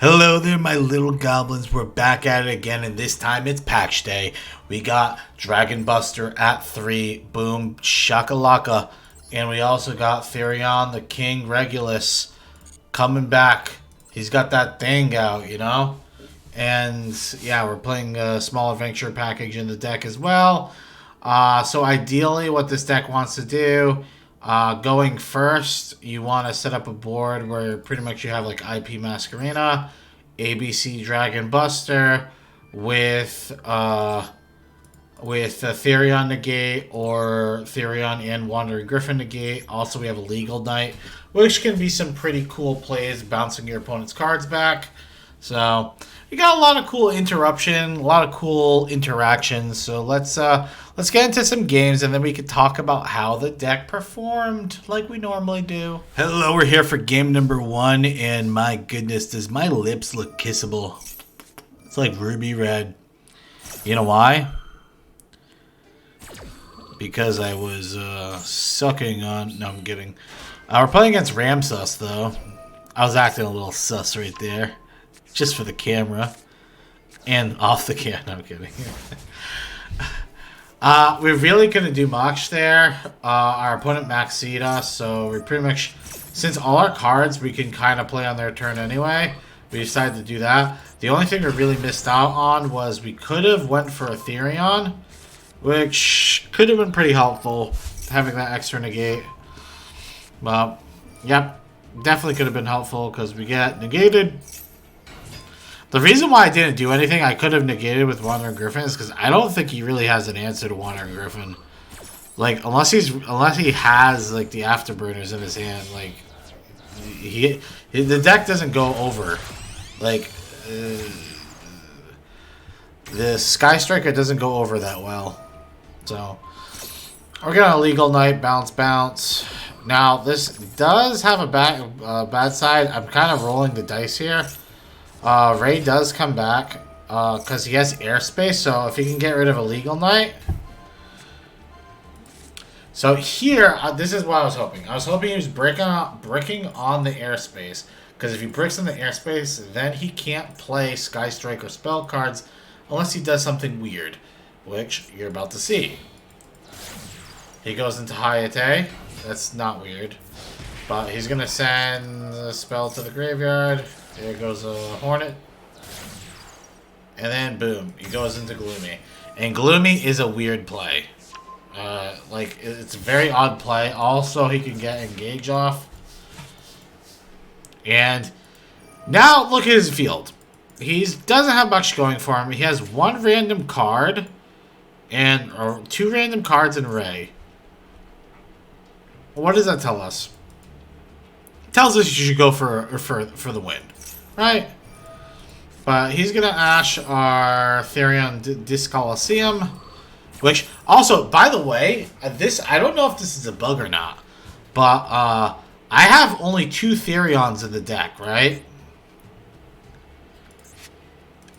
Hello there, my little goblins. We're back at it again, and this time it's patch day. We got Dragon Buster at 3. Boom, shakalaka. And we also got Therion, the King Regulus, coming back. He's got that thing out, you know? And yeah, we're playing a small adventure package in the deck as well. So ideally, what this deck wants to do, going first, you want to set up a board where pretty much you have like IP Masquerena, ABC Dragon Buster, with Therion negate or Therion and Wandering Griffin negate. Also, we have a Legal Knight, which can be some pretty cool plays, bouncing your opponent's cards back. So we got a lot of cool interruption, a lot of cool interactions. So let's get into some games, and then we could talk about how the deck performed like we normally do. Hello, we're here for game number 1, and my goodness, does my lips look kissable? It's like ruby red. You know why? Because I was sucking on... No, I'm kidding. We're playing against Ramsus, though. I was acting a little sus right there. Just for the camera. And off the camera. No, I'm kidding. We really couldn't do much there. Our opponent maxed us, so we pretty much... Since all our cards we can kind of play on their turn anyway, we decided to do that. The only thing we really missed out on was we could have went for a Therion, which could have been pretty helpful, having that extra negate. Well, yep, definitely could have been helpful because we get negated. The reason why I didn't do anything I could have negated with Wandering Griffin is because I don't think he really has an answer to Wandering Griffin. Like, unless he has like the afterburners in his hand, like the deck doesn't go over. Like the Sky Striker doesn't go over that well. So we're gonna Legal Knight, bounce. Now this does have a bad side. I'm kind of rolling the dice here. Ray does come back because he has airspace, so if he can get rid of a Legal Knight. So here, this is what I was hoping. I was hoping he was bricking on the airspace, because if he bricks on the airspace, then he can't play Sky Strike or spell cards unless he does something weird, which you're about to see. He goes into Hayate. That's not weird. But he's going to send a spell to the graveyard. There goes a Hornet. And then, boom, he goes into Gloomy. And Gloomy is a weird play. Like, it's a very odd play. Also, he can get Engage off. And now, look at his field. He doesn't have much going for him. He has one random card, or 2 random cards in Ray. What does that tell us? It tells us you should go for the win, right? But he's gonna Ash our Therion Discoliseum, which also, by the way, I don't know if this is a bug or not, but I have only 2 Therions in the deck, right?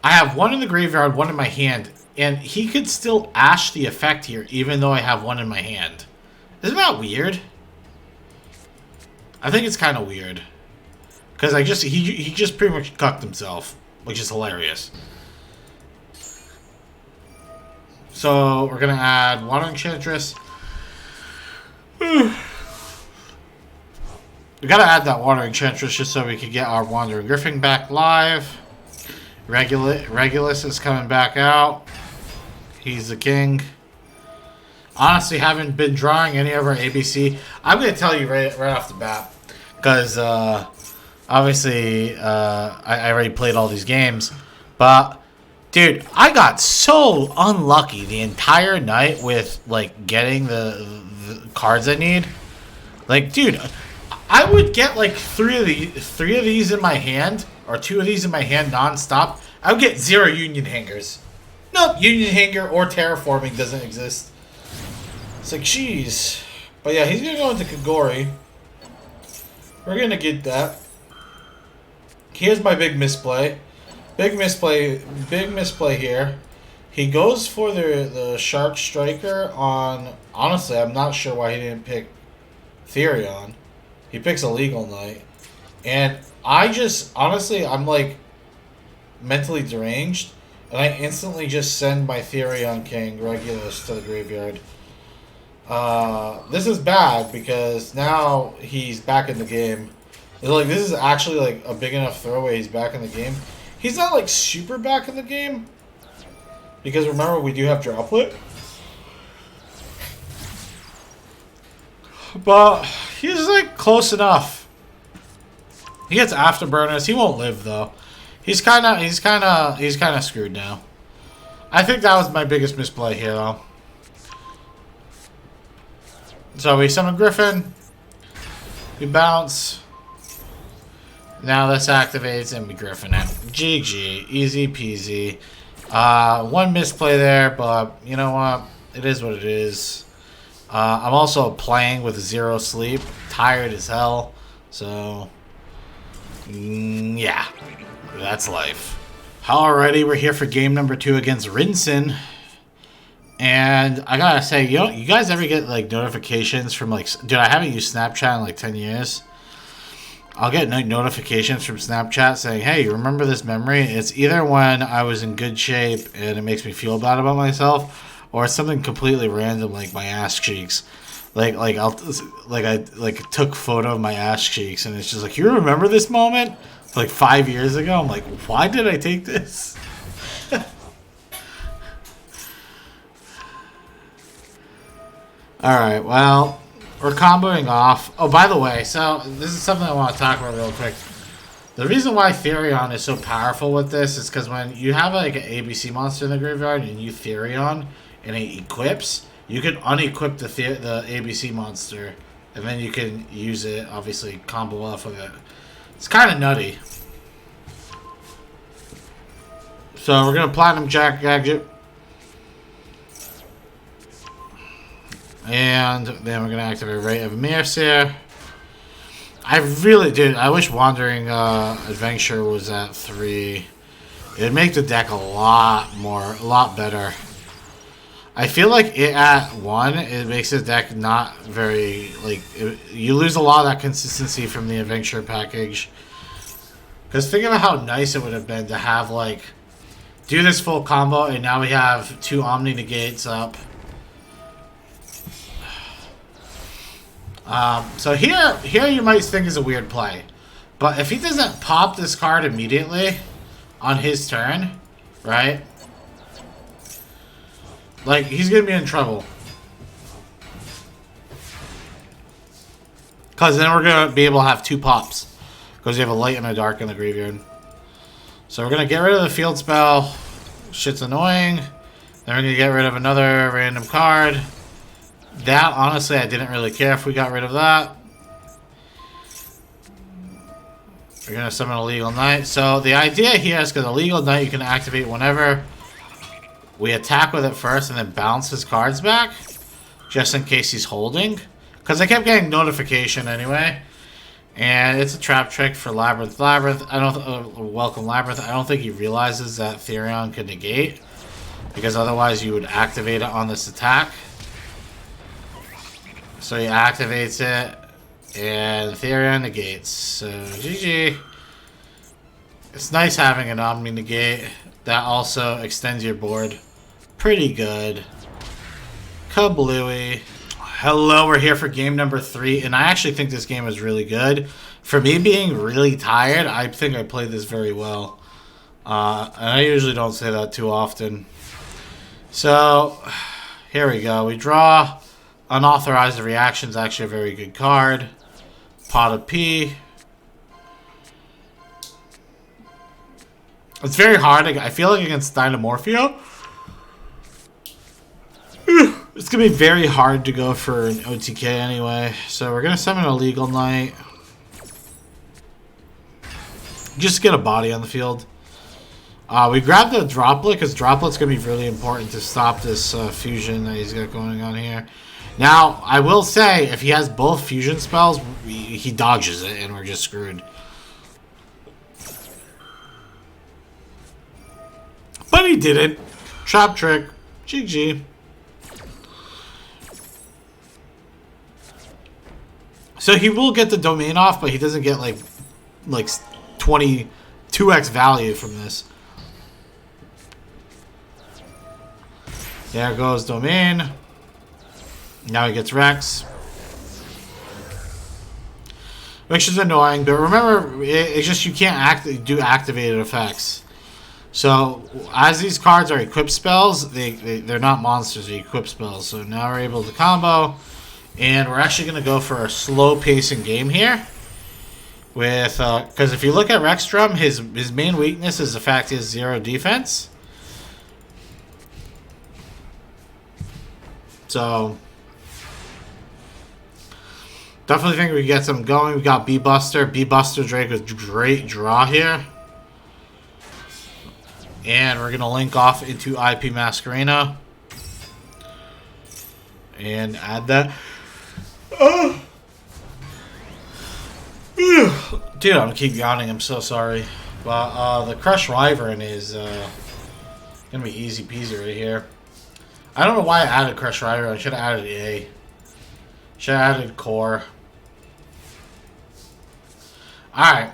I have one in the graveyard, one in my hand, and he could still Ash the effect here, even though I have one in my hand. Isn't that weird? I think it's kind of weird, because he just pretty much cucked himself, which is hilarious. So we're gonna add Wandering Enchantress. We gotta add that Wandering Enchantress just so we can get our Wandering Griffin back live. Regulus is coming back out. He's the king. Honestly, haven't been drawing any of our ABC. I'm going to tell you right off the bat, because obviously I already played all these games, but dude, I got so unlucky the entire night with like getting the cards I need. Like, dude, I would get like 3 of these in my hand, or 2 of these in my hand non-stop. I would get 0 Union Hangers. Nope, Union Hanger or Terraforming doesn't exist. It's like, jeez. But yeah, he's going to go into Kagori. We're going to get that. Here's my big misplay. Big misplay here. He goes for the Shark Striker on... Honestly, I'm not sure why he didn't pick Therion. He picks a Legal Knight. And I just... Honestly, I'm like... mentally deranged, and I instantly just send my Therion King Regulus to the graveyard. This is bad because now he's back in the game. Like, this is actually like a big enough throwaway. He's back in the game. He's not like super back in the game because remember we do have Droplet, but he's like close enough. He gets afterburners. He won't live though. He's kind of screwed now. I think that was my biggest misplay here though. So we summon Griffin. We bounce. Now this activates and we Griffin it. GG. Easy peasy. One misplay there, but you know what? It is what it is. I'm also playing with 0 sleep. Tired as hell. So, yeah. That's life. Alrighty, we're here for game number 2 against Rinsen. And I gotta say, you guys ever get like notifications from like, dude, I haven't used Snapchat in like 10 years. I'll get notifications from Snapchat saying, hey, you remember this memory? It's either when I was in good shape and it makes me feel bad about myself, or it's something completely random like my ass cheeks. I took photo of my ass cheeks and it's just like, you remember this moment? Like 5 years ago? I'm like, why did I take this? Alright, well, we're comboing off. Oh, by the way, so this is something I want to talk about real quick. The reason why Therion is so powerful with this is because when you have like an ABC monster in the graveyard and you Therion and it equips, you can unequip the ABC monster and then you can use it, obviously combo off of it. It's kind of nutty. So we're going to Platinum Jack Gadget. And then we're going to activate Ray of Mercier. I really did. I wish Wandering Adventure was at 3. It'd make the deck a lot better. I feel like it at 1, it makes the deck not very, like, you lose a lot of that consistency from the Adventure package. Because think about how nice it would have been to have, like, do this full combo, and now we have 2 Omni Negates up. So here you might think is a weird play. But if he doesn't pop this card immediately on his turn, right? Like, he's going to be in trouble. Because then we're going to be able to have 2 pops. Because we have a light and a dark in the graveyard. So we're going to get rid of the field spell. Shit's annoying. Then we're going to get rid of another random card. That, honestly, I didn't really care if we got rid of that. We're going to summon a Legal Knight. So the idea here is because a Legal Knight you can activate whenever we attack with it first and then bounce his cards back. Just in case he's holding. Because I kept getting notification anyway. And it's a trap trick for Labyrinth. Welcome Labyrinth. I don't think he realizes that Therion can negate. Because otherwise you would activate it on this attack. So he activates it, and Therion negates. So, GG. It's nice having an Omni Negate. That also extends your board. Pretty good. Kablooey. Hello, we're here for game number 3, and I actually think this game is really good. For me being really tired, I think I played this very well. And I usually don't say that too often. So, here we go. We draw... Unauthorized Reaction is actually a very good card. Pot of P. It's very hard. I feel like against Dynamorphia, it's going to be very hard to go for an OTK anyway. So we're going to summon a Legal Knight. Just get a body on the field. We grab the Droplet because Droplet's going to be really important to stop this fusion that he's got going on here. Now, I will say, if he has both fusion spells, he dodges it, and we're just screwed. But he didn't. Trap trick. GG. So he will get the domain off, but he doesn't get, like 22x value from this. There goes Domain. Now he gets Rex. Which is annoying, but remember, it's just you can't do activated effects. So, as these cards are equipped spells, they're not monsters, they're equipped spells. So now we're able to combo, and we're actually going to go for a slow pacing game here. With because if you look at Rexstrom, his main weakness is the fact he has 0 defense. So... definitely think we get some going. We got B-Buster. B-Buster Drake with great draw here. And we're going to link off into IP Masquerena. And add that. Oh! Dude, I'm going to keep yawning. I'm so sorry. But the Crush Wyvern is going to be easy peasy right here. I don't know why I added Crush Wyvern. I should have added A. Should have added Core. Alright,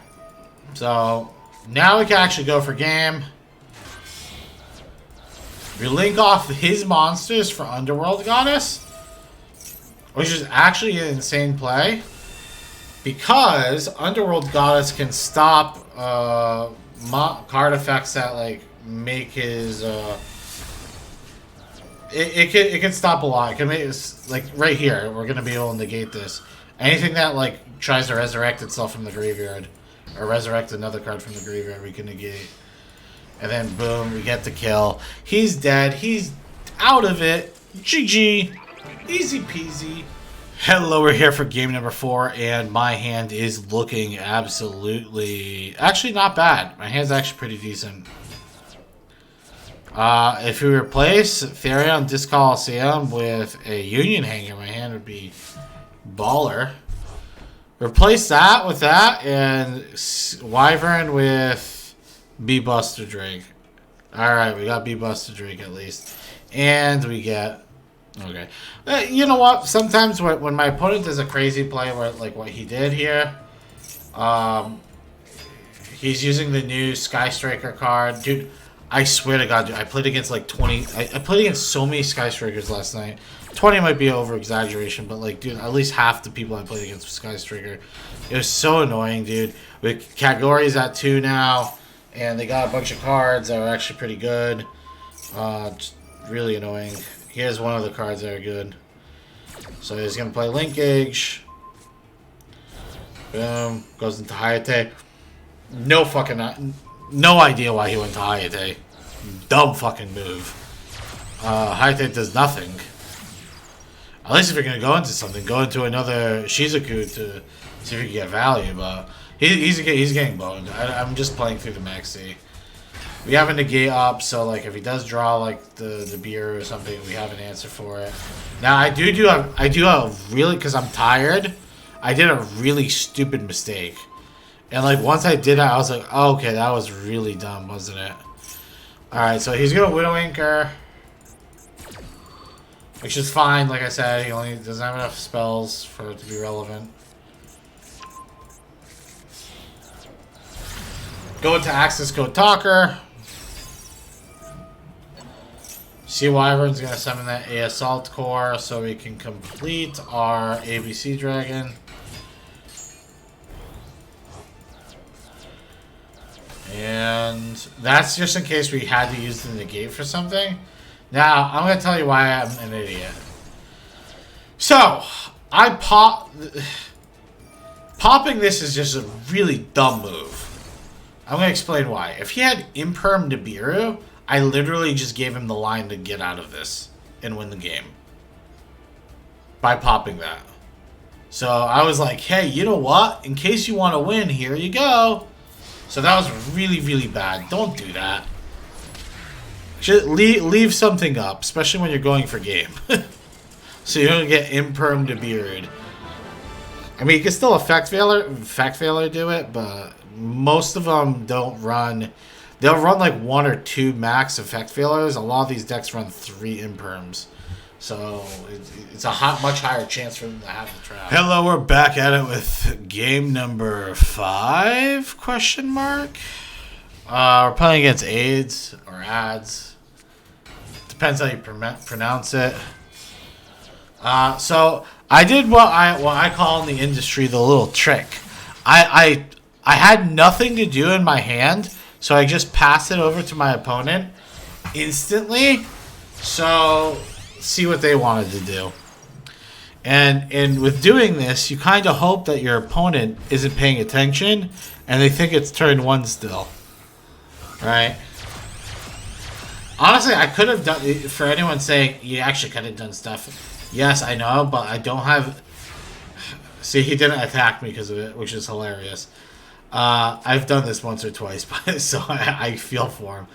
so now we can actually go for game. We link off his monsters for Underworld Goddess, which is actually an insane play, because Underworld Goddess can stop card effects that like make his it can stop a lot. It can make this, like right here, we're gonna be able to negate this. Anything that like tries to resurrect itself from the graveyard or resurrect another card from the graveyard, we can negate. And then boom, we get the kill. He's dead. He's out of it. GG. Easy peasy. Hello, we're here for game number 4, and my hand is looking absolutely... actually not bad. My hand's actually pretty decent. If we replace Therion Disc Coliseum with a Union Hanger, my hand would be baller. Replace that with that, and Wyvern with B-Buster Drake. Alright, we got B-Buster Drake at least. And we get... okay. You know what? Sometimes when my opponent does a crazy play, like what he did here, he's using the new Sky Striker card. Dude, I swear to God, dude, I played against like 20... I played against so many Sky Strikers last night. 20 might be over-exaggeration, but like, dude, at least half the people I played against with Sky Striker. It was so annoying, dude. With Kagori's at 2 now, and they got a bunch of cards that are actually pretty good. Just really annoying. Here's one of the cards that are good. So he's going to play Linkage. Boom. Goes into Hayate. No idea why he went to Hayate. Dumb fucking move. Hayate does nothing. At least if you're going to go into something, go into another Shizuku to see if you can get value. But he's getting boned. I'm just playing through the maxi. We have a negate up, so like if he does draw like the beer or something, we have an answer for it. Now I do have really, because I'm tired, I did a really stupid mistake. And like once I did it, I was like, oh, okay, that was really dumb, wasn't it? Alright, so he's gonna Widow Anchor. Which is fine, like I said, he only doesn't have enough spells for it to be relevant. Go into Access Code Talker. See, Wyvern's gonna summon that A Assault Core so we can complete our ABC Dragon. And that's just in case we had to use the negate for something. Now, I'm going to tell you why I'm an idiot. So, popping this is just a really dumb move. I'm going to explain why. If he had Imperm Nibiru, I literally just gave him the line to get out of this and win the game. By popping that. So, I was like, hey, you know what? In case you want to win, here you go. So, that was really, really bad. Don't do that. Leave something up, especially when you're going for game. So you don't get Imperm Nibiru'd. I mean, you can still Effect Failure do it, but most of them don't run. They'll run like 1 or 2 max Effect Failures. A lot of these decks run 3 Imperms. So it's a much higher chance for them to have the trap. Hello, we're back at it with game number 5? Question mark. We're playing against AIDS or ads. Depends how you pronounce it. So I did what I call in the industry the little trick. I had nothing to do in my hand, so I just passed it over to my opponent instantly. So see what they wanted to do. And with doing this, you kind of hope that your opponent isn't paying attention and they think it's turn 1 still. Right? Honestly, I could have done, for anyone saying you actually could have done stuff. Yes, I know, but I don't have. See, he didn't attack me because of it, which is hilarious. I've done this once or twice, so I feel for him.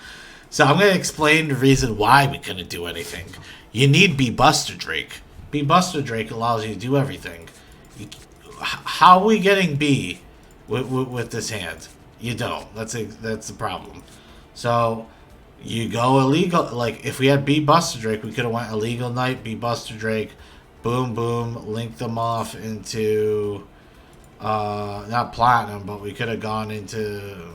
So I'm going to explain the reason why we couldn't do anything. You need B Buster Drake. B Buster Drake allows you to do everything. How are we getting B with this hand? You don't. That's the problem. So you go illegal. Like if we had B Buster Drake, we could have went illegal knight, B Buster Drake, boom boom, link them off into not platinum, but we could have gone into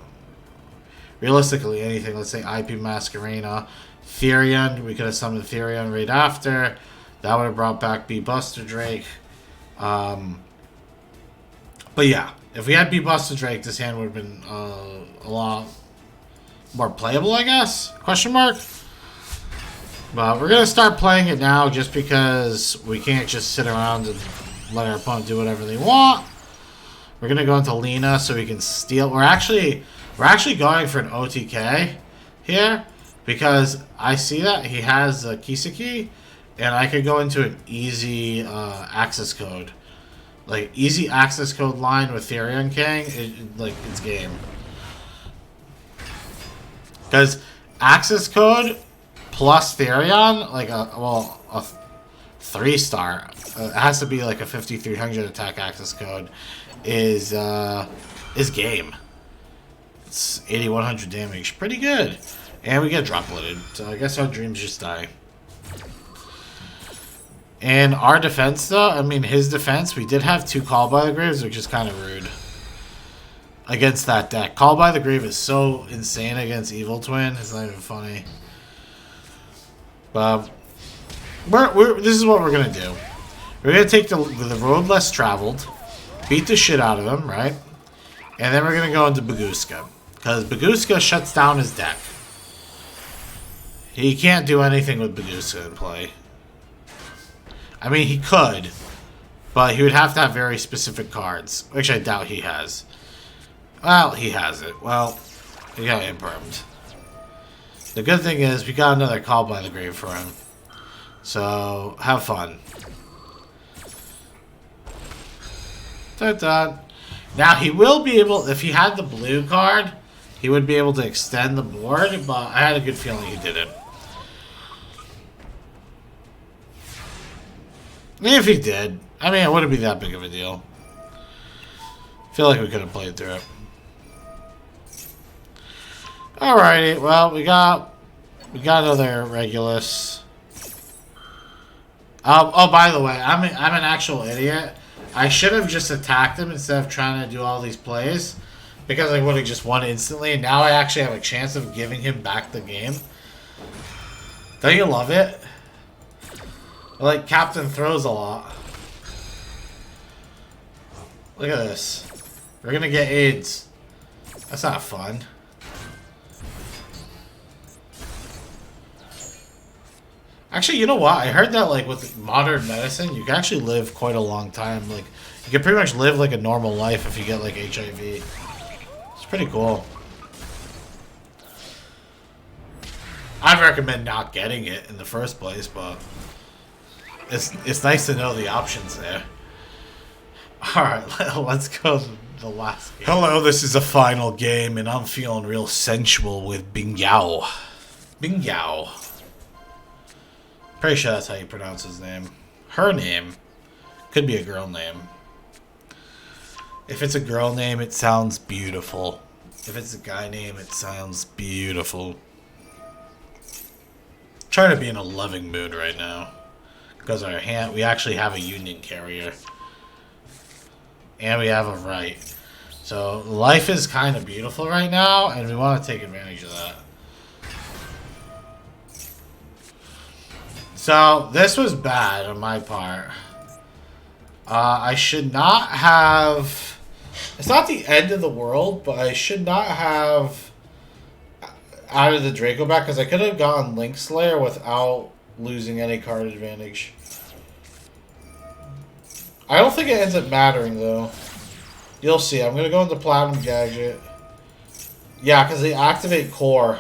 realistically anything. Let's say IP Masquerena, Therion. We could have summoned Therion right after. That would have brought back B Buster Drake. But yeah, if we had B Buster Drake, this hand would have been a lot more playable, I guess? Question mark? But we're going to start playing it now just because we can't just sit around and let our opponent do whatever they want. We're going to go into Lena so we can steal. We're actually going for an OTK here because I see that he has a Kiseki and I could go into an easy access code. Like, easy access code line with Therion King, it's game. Because access code plus Therion, like a 3-star, it has to be like a 5300 attack access code, is game. It's 8100 damage, pretty good. And we get drop loaded, so I guess our dreams just die. And our defense, though, I mean, his defense, we did have 2 Call by the Graves, which is kind of rude. Against that deck. Call by the Grave is so insane against Evil Twin, it's not even funny. But this is what we're going to do. We're going to take the road less traveled, beat the shit out of him, right? And then we're going to go into Baguska. Because Baguska shuts down his deck. He can't do anything with Baguska in play. I mean, he could, but he would have to have very specific cards, which I doubt he has. Well, he has it. Well, we got impermed. The good thing is we got another Call by the Grave for him. So, have fun. Dun-dun. Now, he will be able, if he had the blue card, he would be able to extend the board, but I had a good feeling he didn't. If he did, I mean, it wouldn't be that big of a deal. I feel like we could have played through it. Alrighty, well, we got another Regulus. Oh, by the way, I'm an actual idiot. I should have just attacked him instead of trying to do all these plays, because I would have just won instantly. And now I actually have a chance of giving him back the game. Don't you love it? Like Captain throws a lot. Look at this. We're gonna get AIDS. That's not fun. Actually, you know what? I heard that like with modern medicine, you can actually live quite a long time. Like you can pretty much live like a normal life if you get like HIV. It's pretty cool. I'd recommend not getting it in the first place, but it's nice to know the options there. Alright, let's go to the last game. Hello, this is the final game, and I'm feeling real sensual with Yugioh. Yugioh. Pretty sure that's how you pronounce his name. Her name. Could be a girl name. If it's a girl name, it sounds beautiful. If it's a guy name, it sounds beautiful. I'm trying to be in a loving mood right now. Because our hand, we actually have a union carrier. And we have a right. So life is kind of beautiful right now, and we want to take advantage of that. So, this was bad on my part. I should not have... It's not the end of the world, but I should not have added the Draco back, because I could have gotten Link Slayer without losing any card advantage. I don't think it ends up mattering, though. You'll see. I'm going to go into Platinum Gadget. Yeah, because they activate Core.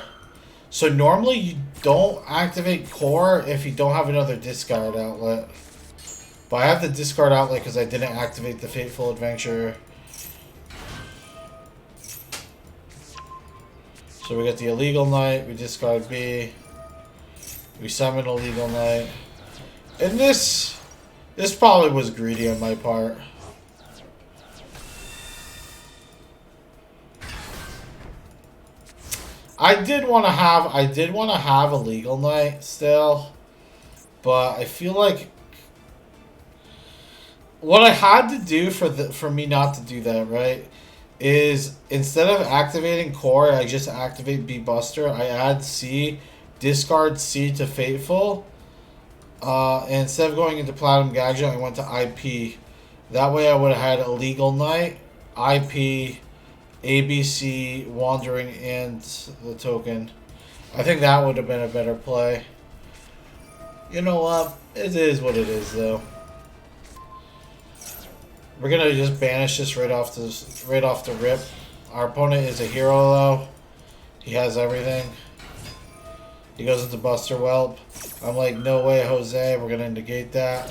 So normally you don't activate Core if you don't have another discard outlet. But I have the discard outlet because I didn't activate the Fateful Adventure. So we get the Illegal Knight, we discard B. We summon Illegal Knight. And this probably was greedy on my part. I did want to have a Legal Knight still, but I feel like what I had to do for me not to do that, right, is instead of activating Core, I just activate B Buster. I add C, discard C to Fateful, and instead of going into Platinum Gadget, I went to IP. That way I would have had a Legal Knight, IP, ABC, Wandering, and the token. I think that would have been a better play. You know what? It is what it is, though. We're gonna just banish this right off the rip. Our opponent is a hero, though. He has everything. He goes into Buster Whelp. I'm like, no way, Jose. We're gonna negate that.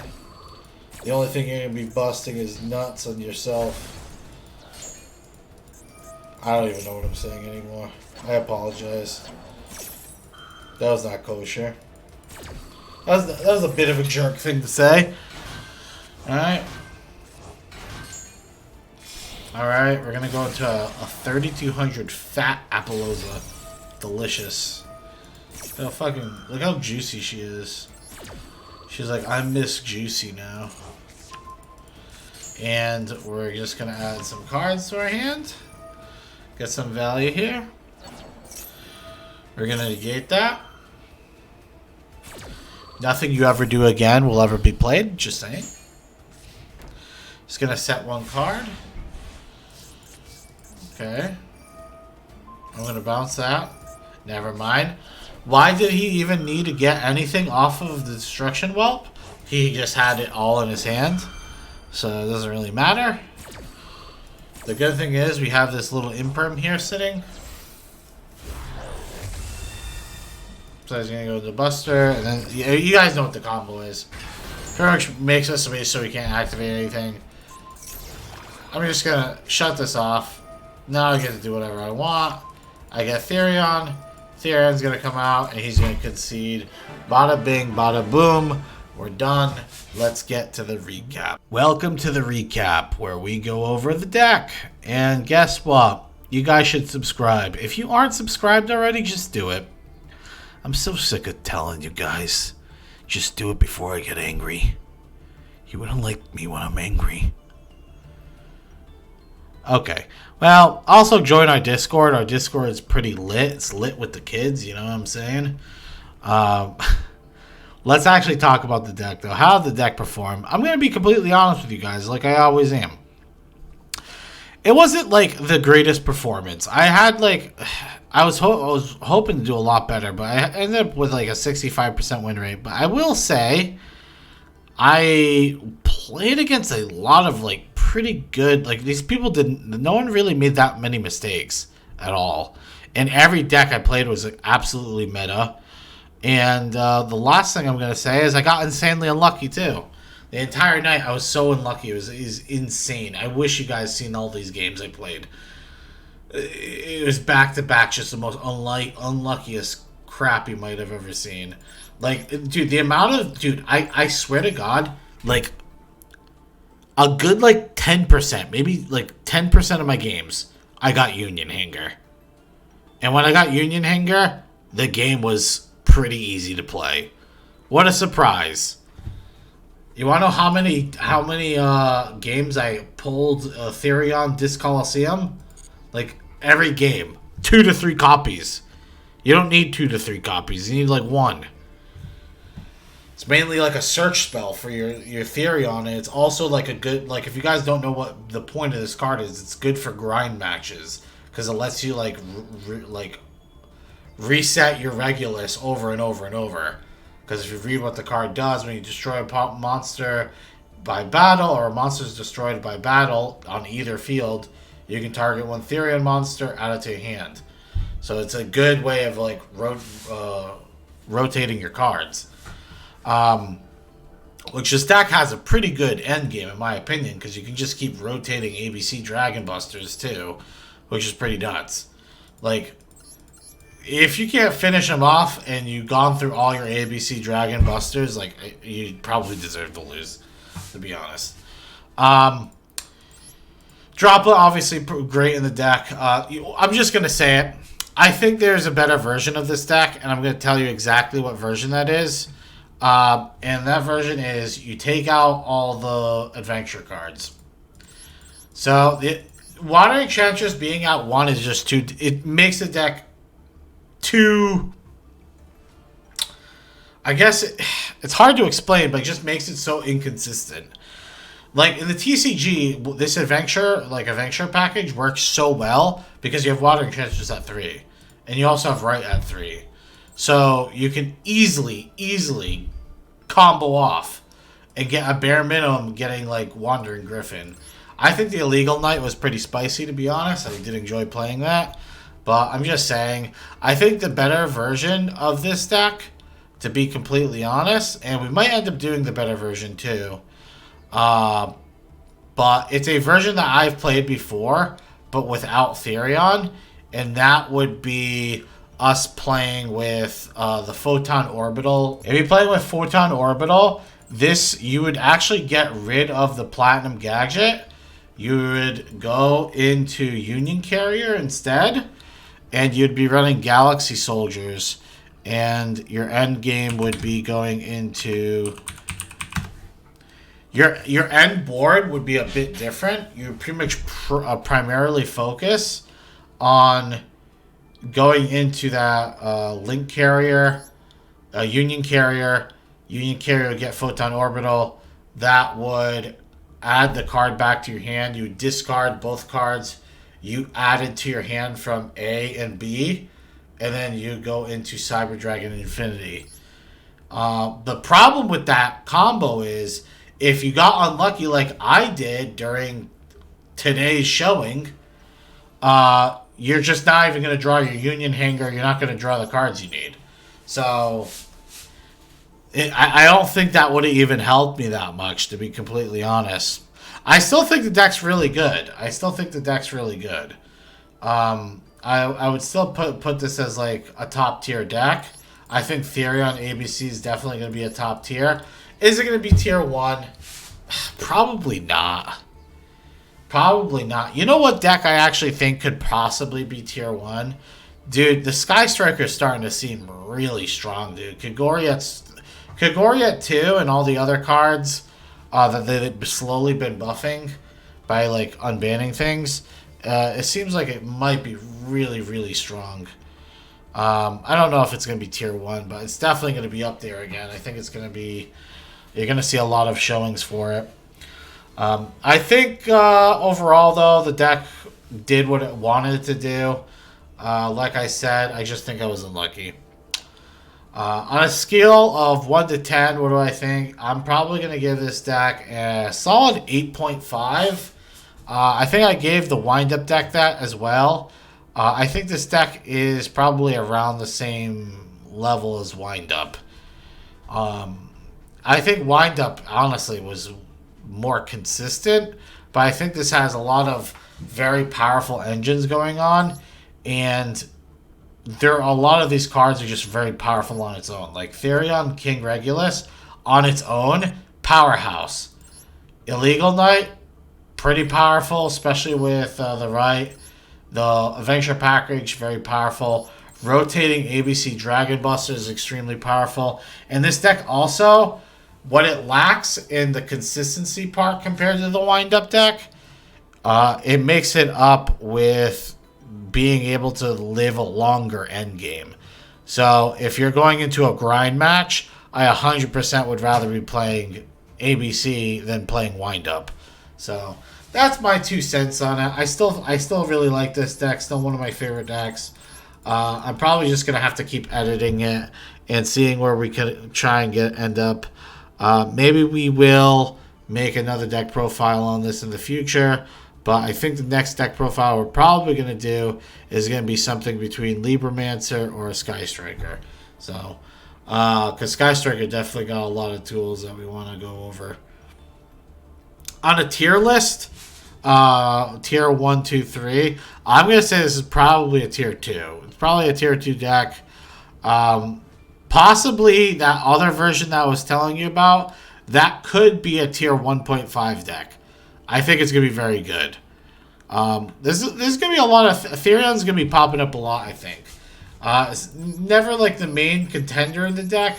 The only thing you're gonna be busting is nuts on yourself. I don't even know what I'm saying anymore. I apologize. That was not kosher. That was a bit of a jerk thing to say. Alright. Alright, we're gonna go into a 3200 fat Appaloosa. Delicious. Look how juicy she is. She's like, I miss Juicy now. And we're just gonna add some cards to our hand. Get some value here. We're gonna negate that. Nothing you ever do again will ever be played. Just saying. Just gonna set one card. Okay. I'm gonna bounce that. Never mind. Why did he even need to get anything off of the Destruction Whelp? He just had it all in his hand. So it doesn't really matter. The good thing is we have this little Imperm here sitting. So he's gonna go to the Buster, and then you guys know what the combo is. Pretty much makes us so we can't activate anything. I'm just gonna shut this off. Now I get to do whatever I want. I get Therion. Therion's gonna come out and he's gonna concede. Bada bing, bada boom. We're done. Let's get to the recap. Welcome to the recap, where we go over the deck. And guess what? You guys should subscribe. If you aren't subscribed already, just do it. I'm so sick of telling you guys. Just do it before I get angry. You wouldn't like me when I'm angry. Okay. Well, also join our Discord. Our Discord is pretty lit. It's lit with the kids, you know what I'm saying? Let's actually talk about the deck, though. How did the deck perform? I'm going to be completely honest with you guys, like I always am. It wasn't, like, the greatest performance. I had, like... I was hoping to do a lot better, but I ended up with, like, a 65% win rate. But I will say, I played against a lot of, like, pretty good... Like, these people didn't... No one really made that many mistakes at all. And every deck I played was, like, absolutely meta. And the last thing I'm going to say is I got insanely unlucky, too. The entire night, I was so unlucky. It was insane. I wish you guys seen all these games I played. It was back-to-back, just the most unluckiest crap you might have ever seen. Like, dude, the amount of... Dude, I swear to God, like, a good, like, 10%, maybe, like, 10% of my games, I got Union Hanger. And when I got Union Hanger, the game was... pretty easy to play. What a surprise. You want to know how many games I pulled Therion Disc Coliseum? Like, every game. 2 to 3 copies. You don't need 2 to 3 copies. You need, like, 1. It's mainly like a search spell for your Therion, and it's also like a good, like, if you guys don't know what the point of this card is, it's good for grind matches because it lets you like reset your Regulus over and over and over. Because if you read what the card does, when you destroy a monster by battle, or a monster is destroyed by battle on either field, you can target one Therion monster, add it to your hand. So it's a good way of like rotating your cards. Which this deck has a pretty good end game in my opinion, because you can just keep rotating ABC Dragon Busters too, which is pretty nuts. Like, if you can't finish them off and you've gone through all your ABC Dragon Busters, like, you probably deserve to lose, to be honest. Droplet, obviously great in the deck. I'm just going to say it. I think there's a better version of this deck, and I'm going to tell you exactly what version that is. And that version is you take out all the adventure cards. So, Water Enchantress being out one is just too... It makes the deck too... I guess it's hard to explain, but it just makes it so inconsistent. Like, in the TCG, this adventure package works so well because you have Water Enchantress at 3. And you also have Right at 3. So, you can easily combo off and get a bare minimum getting, like, Wandering Griffin. I think the Illegal Knight was pretty spicy, to be honest. I did enjoy playing that. But I'm just saying, I think the better version of this deck, to be completely honest, and we might end up doing the better version too, but it's a version that I've played before, but without Therion, and that would be us playing with the Photon Orbital. If you're playing with Photon Orbital, you would actually get rid of the Platinum Gadget. You would go into Union Carrier instead, and you'd be running Galaxy Soldiers, and your end game would be going into... Your end board would be a bit different. You pretty much primarily focus on going into that Link Carrier, Union Carrier. Union Carrier would get Photon Orbital. That would add the card back to your hand. You discard both cards you added to your hand from A and B, and then you go into Cyber Dragon Infinity. The problem with that combo is, if you got unlucky like I did during today's showing, you're just not even going to draw your Union Hanger. You're not going to draw the cards you need. So, I don't think that would have even helped me that much, to be completely honest. I still think the deck's really good. I would still put this as like a top tier deck. I think Therion ABC is definitely going to be a top tier. Is it going to be tier 1? Probably not. You know what deck I actually think could possibly be tier 1? Dude, the Sky Striker is starting to seem really strong, dude. Kagoriet 2 and all the other cards that they've slowly been buffing by like unbanning things. It seems like it might be really strong. I don't know if it's going to be tier 1, but it's definitely going to be up there again. I think it's going to be... You're going to see a lot of showings for it. I think overall, though, the deck did what it wanted to do. Like I said, I just think I was unlucky. On a scale of 1 to 10, what do I think? I'm probably going to give this deck a solid 8.5. I think I gave the wind-up deck that as well. I think this deck is probably around the same level as wind-up. I think wind-up, honestly, was more consistent, but I think this has a lot of very powerful engines going on, and a lot of these cards are just very powerful on its own. Like Therion King Regulus, on its own, powerhouse. Illegal Knight, pretty powerful, especially with the right. The Adventure Package, very powerful. Rotating ABC Dragon Buster is extremely powerful. And this deck also, what it lacks in the consistency part compared to the wind-up deck, it makes it up with being able to live a longer end game. So if you're going into a grind match, I 100% would rather be playing ABC than playing Wind Up. So that's my 2 cents on it. I still really like this deck. Still one of my favorite decks. I'm probably just gonna have to keep editing it and seeing where we could try and end up. Maybe we will make another deck profile on this in the future. But I think the next deck profile we're probably going to do is going to be something between Libromancer or a Sky Striker. So, because Sky Striker definitely got a lot of tools that we want to go over. On a tier list, tier 1, 2, 3, I'm going to say this is probably a tier 2. It's probably a tier 2 deck. Possibly that other version that I was telling you about, that could be a tier 1.5 deck. I think it's going to be very good. There's going to be a lot of... Therion's going to be popping up a lot, I think. It's never like the main contender in the deck,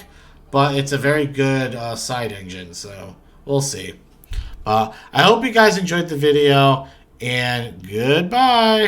but it's a very good side engine, so we'll see. I hope you guys enjoyed the video, and goodbye!